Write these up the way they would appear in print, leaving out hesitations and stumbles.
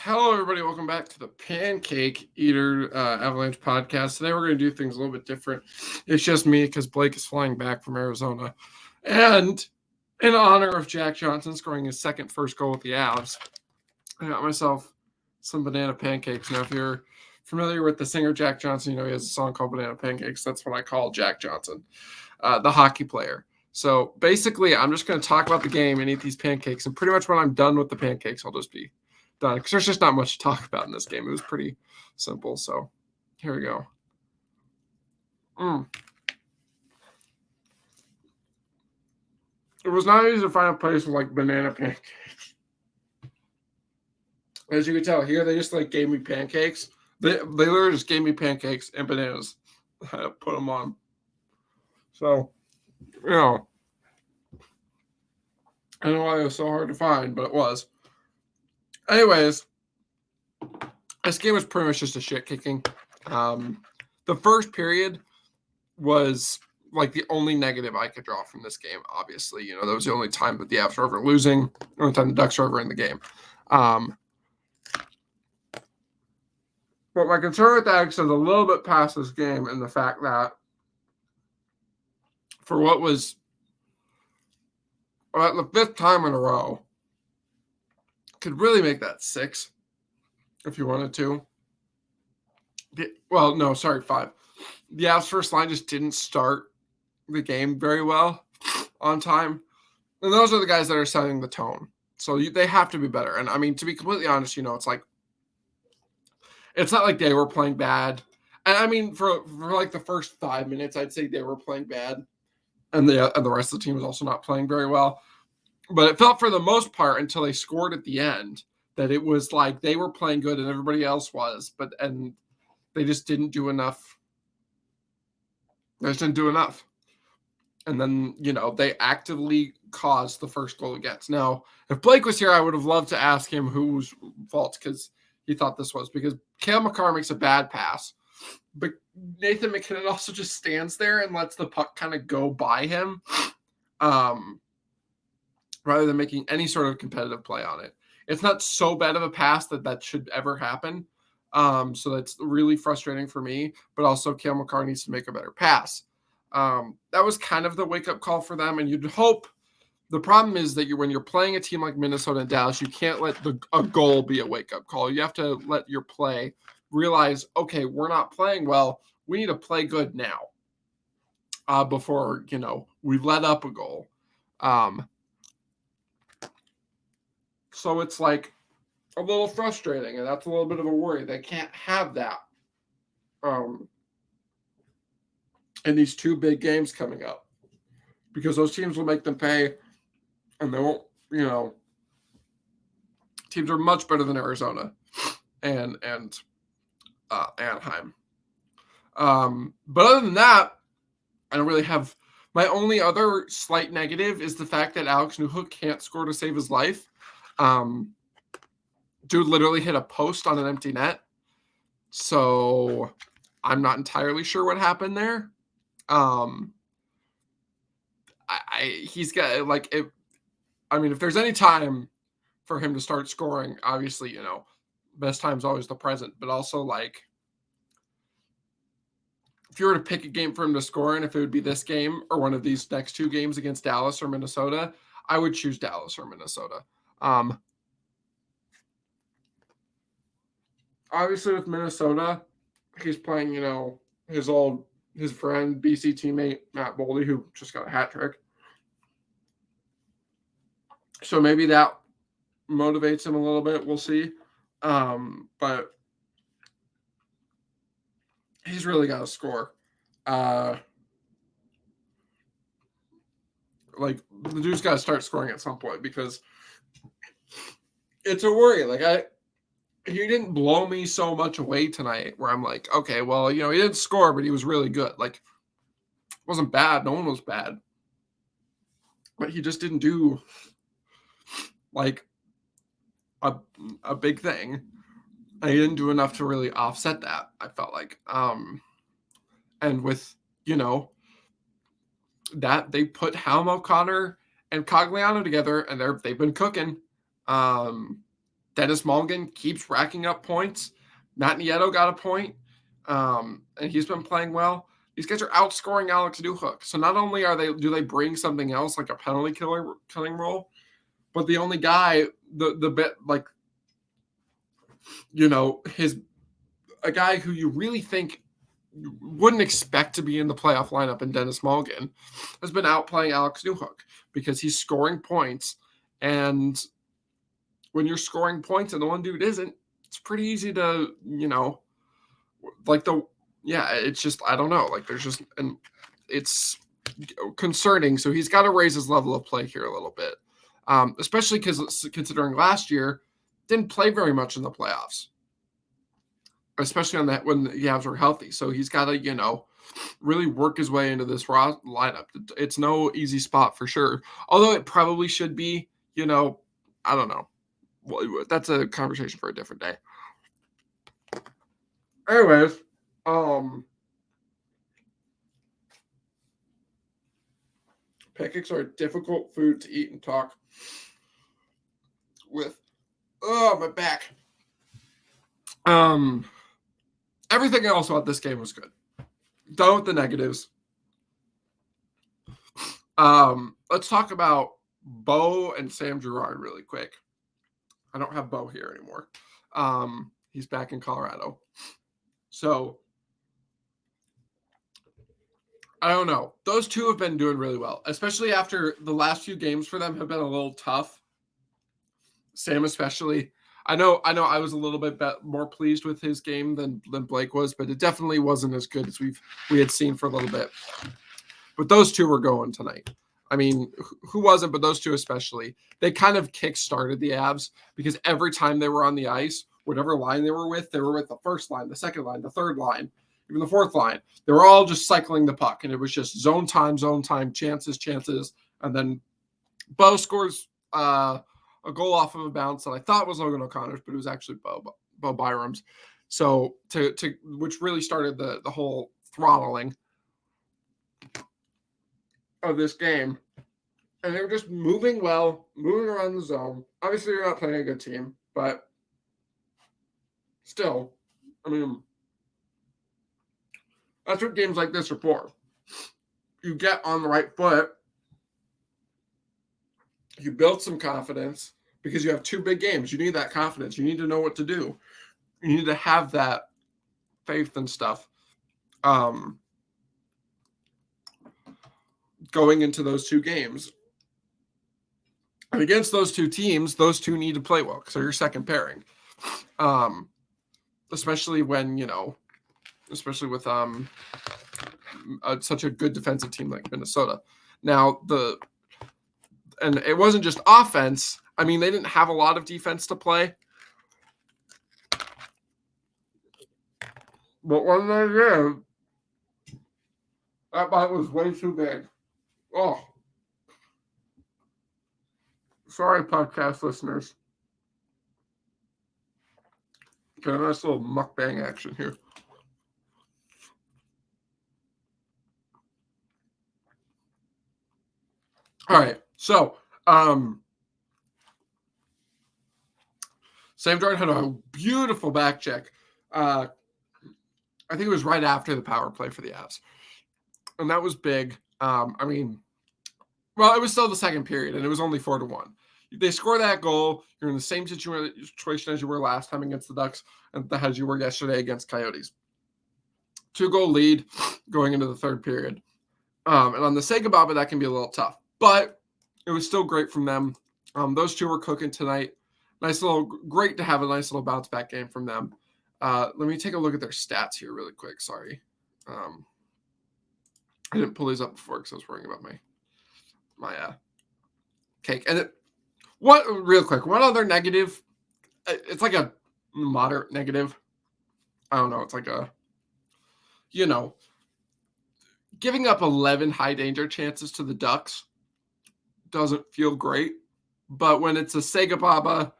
Hello, everybody. Welcome back to the Pancake Eater Avalanche podcast. Today, we're going to do things a little bit different. It's just me because Blake is flying back from Arizona. And in honor of Jack Johnson scoring his first goal with the Avs, I got myself some banana pancakes. Now, if you're familiar with the singer Jack Johnson, he has a song called Banana Pancakes. That's what I call Jack Johnson, the hockey player. So basically, I'm just going to talk about the game and eat these pancakes. And pretty much when I'm done with the pancakes, I'll just be done because there's just not much to talk about in this game. It was pretty simple. So here we go. It was not easy to find a place with like banana pancakes. As you can tell here, they just like gave me pancakes. They literally just gave me pancakes and bananas. I had to put them on. So, I don't know why it was so hard to find, but it was. Anyways, this game was pretty much just a shit kicking. The first period was like the only negative I could draw from this game. Obviously, that was the only time that the Avs were ever losing, the only time the Ducks were ever in the game. But my concern with that extends a little bit past this game and the fact that for what was about the fifth time in a row, could really make that 6 if you wanted to. Well, no, sorry, 5. The Avs first line just didn't start the game very well on time. And those are the guys that are setting the tone. So they have to be better. And I mean, to be completely honest, it's like, it's not like they were playing bad. And I mean, for like the first 5 minutes, I'd say they were playing bad. And the rest of the team was also not playing very well. But it felt for the most part until they scored at the end that it was like they were playing good and everybody else was. And they just didn't do enough. They just didn't do enough. And then, they actively caused the first goal against. Now, if Blake was here, I would have loved to ask him whose fault because he thought this was. Because Cale Makar makes a bad pass. But Nathan MacKinnon also just stands there and lets the puck kind of go by him rather than making any sort of competitive play on it. It's not so bad of a pass that should ever happen. So that's really frustrating for me. But also, Cale Makar needs to make a better pass. That was kind of the wake-up call for them, and you'd hope. The problem is that when you're playing a team like Minnesota and Dallas, you can't let a goal be a wake-up call. You have to let your play realize, okay, we're not playing well. We need to play good now before, we let up a goal. So it's like a little frustrating, and that's a little bit of a worry. They can't have that in these 2 big games coming up because those teams will make them pay, and they won't, teams are much better than Arizona and Anaheim. But other than that, I don't really have. My only other slight negative is the fact that Alex Newhook can't score to save his life. Dude literally hit a post on an empty net. So I'm not entirely sure what happened there. He's got like it. I mean, if there's any time for him to start scoring, obviously, best time's always the present. But also, like, if you were to pick a game for him to score in, if it would be this game or one of these next 2 games against Dallas or Minnesota, I would choose Dallas or Minnesota. Obviously, with Minnesota, he's playing, his friend, BC teammate, Matt Boldy, who just got a hat trick. So maybe that motivates him a little bit. We'll see. But he's really got to score. Like, the dude's got to start scoring at some point because it's a worry. Like, he didn't blow me so much away tonight where I'm like, okay, well, he didn't score, but he was really good. Like, it wasn't bad. No one was bad. But he just didn't do, like, a big thing. And he didn't do enough to really offset that, I felt like. And with, that they put Helm O'Connor and Cogliano together, and they've been cooking. Dennis Mulligan keeps racking up points. Matt Nieto got a point, and he's been playing well. These guys are outscoring Alex Newhook. So not only do they bring something else like a penalty killing role, but the only guy, the bit like, a guy who you really think you wouldn't expect to be in the playoff lineup in Dennis Mulligan has been outplaying Alex Newhook because he's scoring points. And when you're scoring points and the one dude isn't, it's pretty easy to, it's just, I don't know. Like and it's concerning. So he's got to raise his level of play here a little bit. Especially because considering last year didn't play very much in the playoffs, especially on that when the Avs were healthy. So he's got to, really work his way into this lineup. It's no easy spot for sure. Although it probably should be, I don't know. Well, that's a conversation for a different day. Anyways, pancakes are a difficult food to eat and talk with. Oh, my back. Everything else about this game was good. Done with the negatives. Let's talk about Beau and Sam Girard really quick. I don't have Beau here anymore. He's back in Colorado. So, I don't know. Those two have been doing really well, especially after the last few games for them have been a little tough. Sam especially. I know I was a little bit more pleased with his game than Blake was, but it definitely wasn't as good as we had seen for a little bit. But those two were going tonight. I mean, who wasn't, but those two especially. They kind of kick-started the Avs because every time they were on the ice, whatever line they were with the first line, the second line, the third line, even the fourth line. They were all just cycling the puck, and it was just zone time, chances, and then Beau scores a goal off of a bounce that I thought was Logan O'Connor's, but it was actually Beau Byram's. So which really started the whole throttling of this game. And they were just moving well, moving around the zone. Obviously, you're not playing a good team, but still, I mean, that's what games like this are for. You get on the right foot, you build some confidence because you have two big games. You need that confidence. You need to know what to do. You need to have that faith and stuff. Going into those two games. And against those two teams, those two need to play well because they're your second pairing. Especially when, especially with such a good defensive team like Minnesota. Now, and it wasn't just offense. I mean, they didn't have a lot of defense to play. But when they did, that bite was way too big. Oh. Sorry, podcast listeners. Got a nice little mukbang action here. All right, so Sam Girard had a beautiful back check. I think it was right after the power play for the Avs, and that was big. Well, it was still the second period, and it was only 4-1. They score that goal. You're in the same situation as you were last time against the Ducks and as you were yesterday against Coyotes. 2-goal lead going into the third period. And on the Sega Baba, that can be a little tough. But it was still great from them. Those two were cooking tonight. Great to have a nice little bounce back game from them. Let me take a look at their stats here really quick. Sorry. I didn't pull these up before because I was worrying about my cake. And real quick, one other negative. It's like a moderate negative. I don't know. It's like giving up 11 high danger chances to the Ducks doesn't feel great. But when it's a Sega Baba,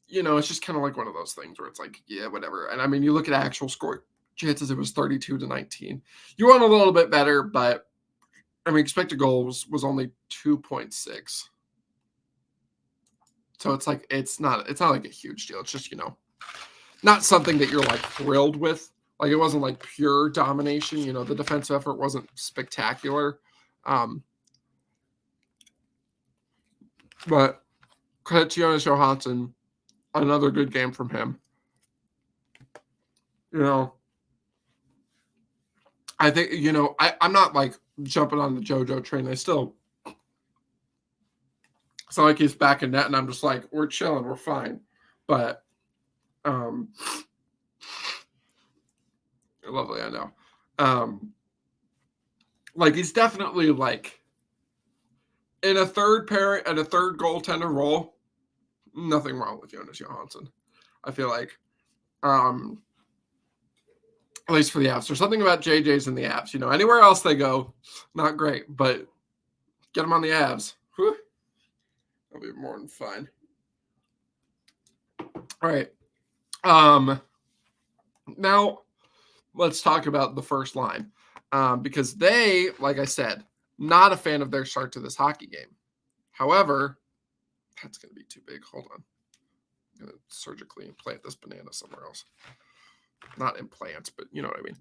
it's just kind of like one of those things where it's like, yeah, whatever. And I mean, you look at actual score chances, it was 32-19. You want a little bit better, but I mean, expected goals was only 2.6. So it's like it's not like a huge deal. It's just, not something that you're like thrilled with. Like it wasn't like pure domination. The defensive effort wasn't spectacular. But credit to Jonas Johansson, another good game from him. I think, I'm not like jumping on the JoJo train. It's not like he's back in net and I'm just like, we're chilling, we're fine. But lovely, I know. Like he's definitely like in a third goaltender role. Nothing wrong with Jonas Johansson. I feel like, at least for the Avs. There's something about JJ's in the Avs. Anywhere else they go, not great, but get them on the Avs. Whew. That'll be more than fine. All right. Now let's talk about the first line, because they, like I said, not a fan of their start to this hockey game. However, that's going to be too big. Hold on. I'm going to surgically implant this banana somewhere else. Not implants, but you know what I mean.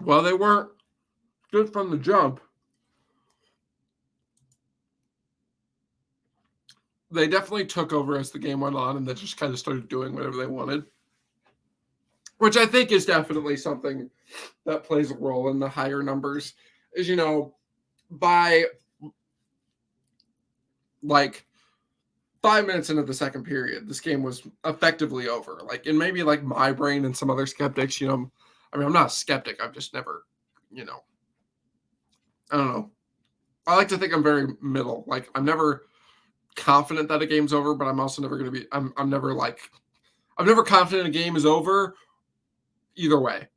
Well, they weren't good from the jump. They definitely took over as the game went on, and they just kind of started doing whatever they wanted, which I think is definitely something that plays a role in the higher numbers. Is, by like 5 minutes into the second period, this game was effectively over. Like, in maybe like my brain and some other skeptics, I mean, I'm not a skeptic. I've just never, I don't know. I like to think I'm very middle. Like, I'm never confident that a game's over, but I'm also never going to be, I'm never confident a game is over either way,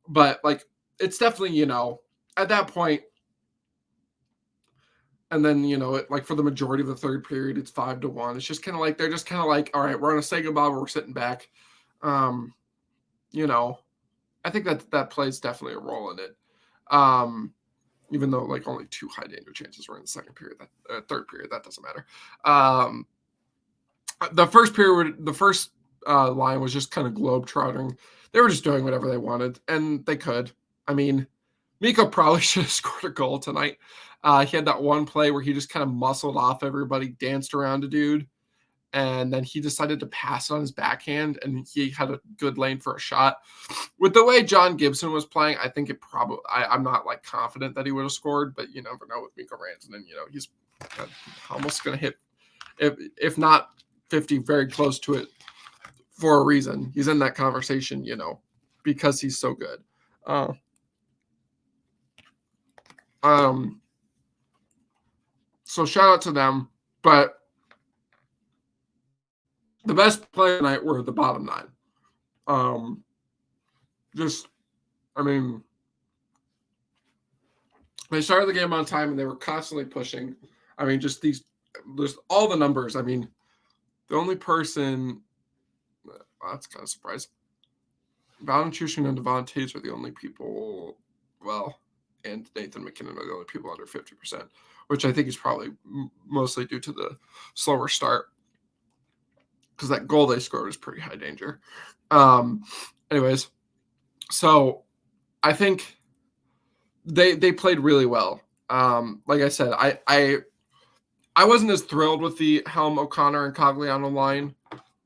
but like, it's definitely, at that point, and then, like for the majority of the third period, it's 5-1. It's just kind of like, they're just kind of like, all right, we're going to say goodbye, but we're sitting back. I think that plays definitely a role in it. Even though like only 2 high danger chances were in the second period, third period, that doesn't matter. The first period, the first line was just kind of globetrotting. They were just doing whatever they wanted, and they could. I mean, Mikko probably should have scored a goal tonight. He had that one play where he just kind of muscled off everybody, danced around a dude, and then he decided to pass on his backhand, and he had a good lane for a shot. With the way John Gibson was playing, I think it probably – I'm not, like, confident that he would have scored, but you never know with Mikko Rantanen. He's almost going to hit, if not 50, very close to it for a reason. He's in that conversation, because he's so good. So shout out to them, but the best play tonight were the bottom 9. They started the game on time and they were constantly pushing. I mean, just all the numbers. I mean, the only person, that's kind of surprising. Valentin and Devon Taves are the only people, and Nathan McKinnon are the only people under 50%, which I think is probably mostly due to the slower start, because that goal they scored was pretty high danger. Anyways, so I think they played really well. Like I said, I wasn't as thrilled with the Helm, O'Connor, and Cogliano line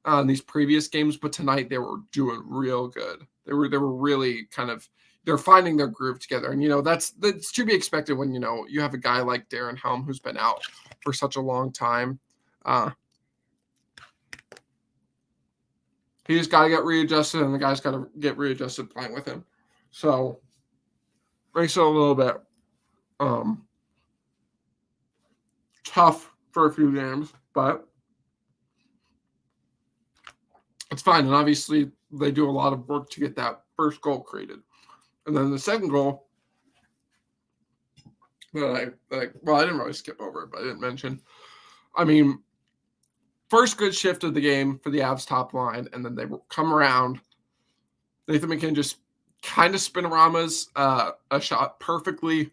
in these previous games, but tonight they were doing real good. They were really kind of, they're finding their groove together, and that's to be expected when you have a guy like Darren Helm who's been out for such a long time. He just got to get readjusted, and the guy's got to get readjusted playing with him. So makes it a little bit tough for a few games, but it's fine. And obviously, they do a lot of work to get that first goal created. And then the second goal that I didn't really skip over it, but I didn't mention. I mean, first good shift of the game for the Avs top line, and then they come around. Nathan McKinnon just kind of spin-a-ramas a shot perfectly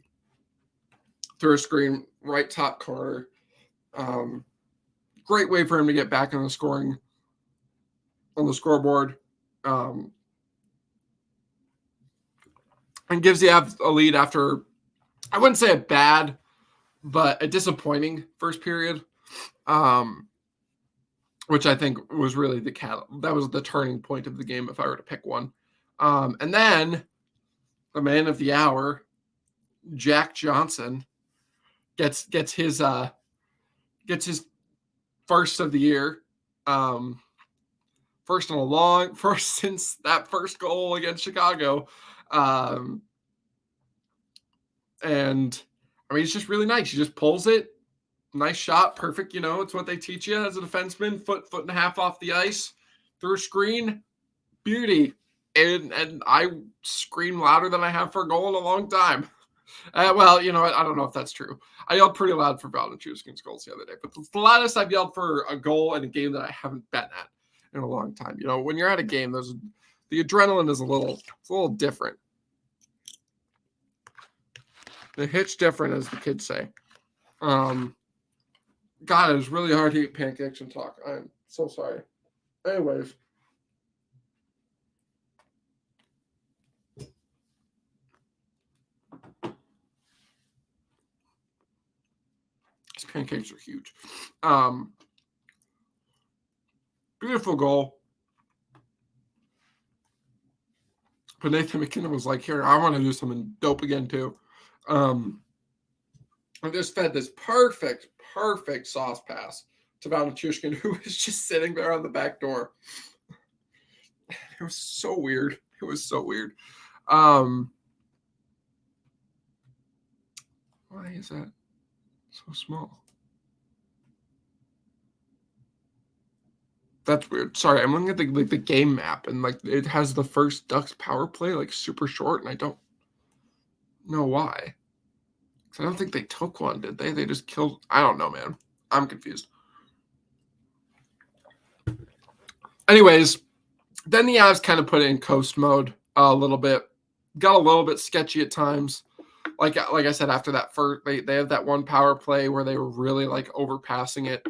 through a screen, right top corner. Great way for him to get back on the scoreboard. And gives the Avs a lead after, I wouldn't say a bad, but a disappointing first period. Which I think was really that was the turning point of the game if I were to pick one. And then the man of the hour, Jack Johnson, gets his first of the year. First since that first goal against Chicago. And I mean, it's just really nice. He just pulls it. Nice shot. Perfect. It's what they teach you as a defenseman. Foot and a half off the ice. Through a screen. Beauty. And I scream louder than I have for a goal in a long time. Well, you know what? I don't know if that's true. I yelled pretty loud for Valenchushkin's goals the other day. But the loudest I've yelled for a goal in a game that I haven't bet at in a long time. When you're at a game, the adrenaline is a little different. The hit's different, as the kids say. God, it was really hard to eat pancakes and talk. I'm so sorry. Anyways. These pancakes are huge. Beautiful goal. But Nathan McKinnon was like, here, I want to do something dope again, too. I just fed this perfect sauce pass to Valenchushkin, who was just sitting there on the back door. It was so weird. Why is that so small? That's weird. Sorry, I'm looking at the game map, and it has the first Ducks power play super short, and I don't know why. I don't think they took one, did they? They just killed. I don't know, man. I'm confused. Anyways, then the Avs kind of put it in coast mode a little bit. Got a little bit sketchy at times. Like I said, after that first, they have that one power play where they were really overpassing it.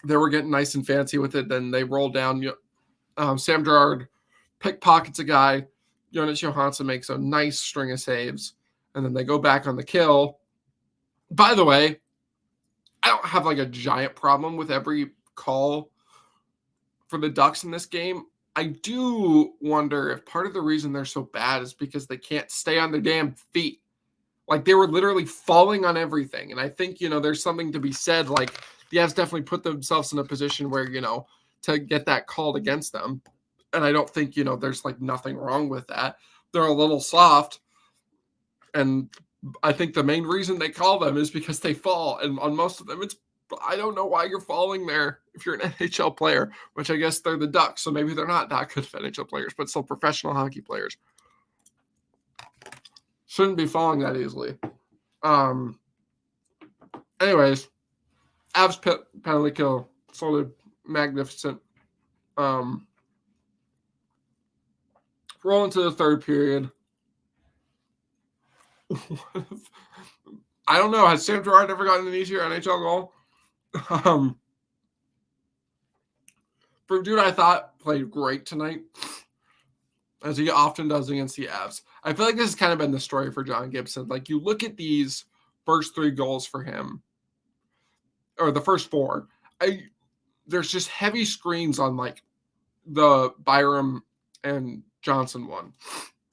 They were getting nice and fancy with it. Then they rolled down. Sam Girard pickpockets a guy. Jonas Johansson makes a nice string of saves. And then they go back on the kill. By the way, I don't have a giant problem with every call for the Ducks in this game. I do wonder if part of the reason they're so bad is because they can't stay on their damn feet. They were literally falling on everything. And I think, there's something to be said. The Avs definitely put themselves in a position where, to get that called against them. And I don't think, there's nothing wrong with that. They're a little soft. And I think the main reason they call them is because they fall. And on most of them, I don't know why you're falling there if you're an NHL player, which I guess they're the Ducks. So maybe they're not that good of NHL players, but still professional hockey players. Shouldn't be falling that easily. Anyways, Avs penalty kill. Solid, magnificent. Roll into the third period. I don't know. Has Sam Girard ever gotten an easier NHL goal? For dude, I thought played great tonight, as he often does against the Avs. I feel like this has kind of been the story for John Gibson. You look at these first 3 goals for him, or the first 4. There's just heavy screens on the Byram and Johnson one,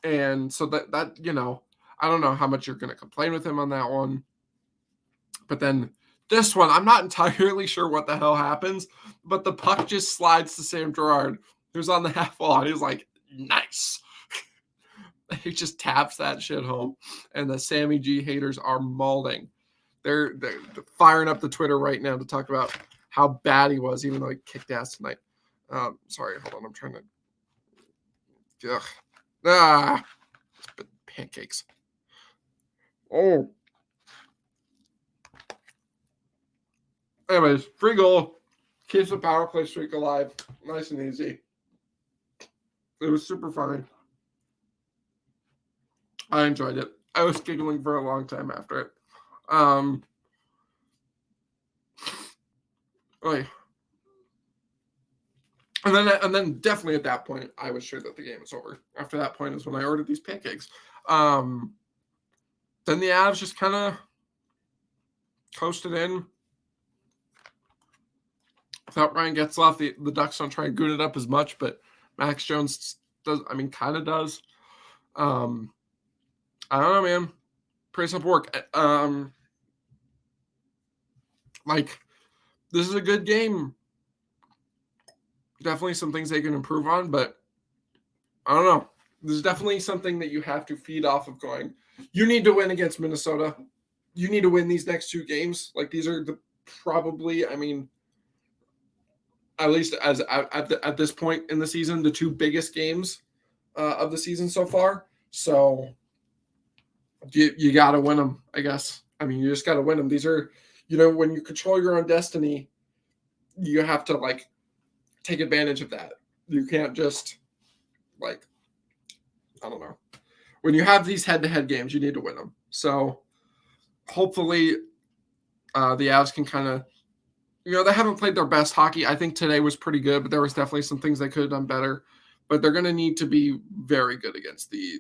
and so that I don't know how much you're going to complain with him on that one. But then this one, I'm not entirely sure what the hell happens, but the puck just slides to Sam Girard, who's on the half wall, and he's like, nice. He just taps that shit home, and the Sammy G haters are mauling. They're firing up the Twitter right now to talk about how bad he was, even though he kicked ass tonight. Sorry, hold on. I'm trying to... pancakes. Oh. Anyways, free goal. Keeps the power play streak alive. Nice and easy. It was super funny. I enjoyed it. I was giggling for a long time after it. Like, and then definitely at that point, I was sure that the game was over. After that point is when I ordered these pancakes. Then the Avs just kind of coasted in. Without Ryan Getzlaf, the Ducks don't try and goon it up as much, but Max Jones does. I mean, kind of does. I don't know, man. Pretty simple work. Like, this is a good game. Definitely some things they can improve on, but I don't know. This is definitely something that you have to feed off of going, you need to win against Minnesota. You need to win these next 2 games. Like, these are probably, I mean, at least as at this point in the season, the 2 biggest games of the season so far. So you got to win them, I guess. I mean, you just got to win them. These are, when you control your own destiny, you have to, like, take advantage of that. You can't just, like, I don't know. When you have these head-to-head games, you need to win them. So hopefully the Avs can kind of, they haven't played their best hockey. I think today was pretty good, but there was definitely some things they could have done better. But they're going to need to be very good against these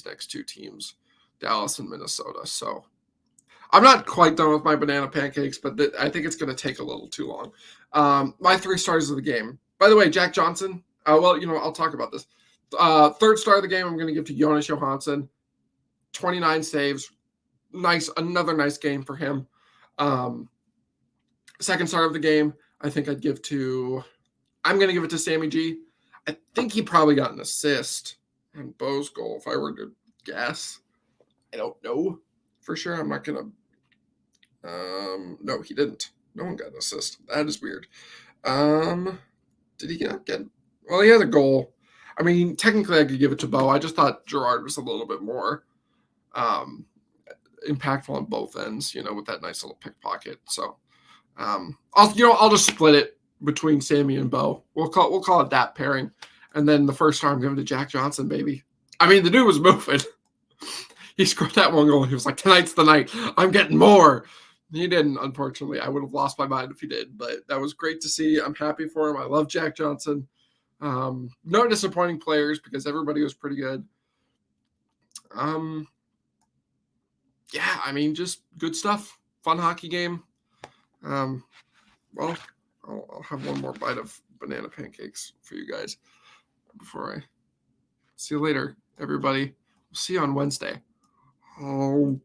next 2 teams, Dallas and Minnesota. So I'm not quite done with my banana pancakes, but I think it's going to take a little too long. My 3 stars of the game. By the way, Jack Johnson. I'll talk about this. 3rd star of the game, I'm going to give to Jonas Johansson. 29 saves. Another nice game for him. 2nd star of the game, I think I'm going to give it to Sammy G. I think he probably got an assist on Beau's goal, if I were to guess. I don't know for sure. I'm not going to. No, he didn't. No one got an assist. That is weird. Did he not get? Well, he had a goal. I mean, technically, I could give it to Beau. I just thought Girard was a little bit more impactful on both ends, with that nice little pickpocket. So, I'll just split it between Sammy and Beau. We'll call it that pairing. And then the 1st star I'm giving to Jack Johnson, baby. I mean, the dude was moving. He scored that 1 goal. He was like, tonight's the night. I'm getting more. He didn't, unfortunately. I would have lost my mind if he did, but that was great to see. I'm happy for him. I love Jack Johnson. No disappointing players because everybody was pretty good. Yeah, I mean, just good stuff. Fun hockey game. Well, I'll have one more bite of banana pancakes for you guys before I see you later, everybody. We'll see you on Wednesday. Oh.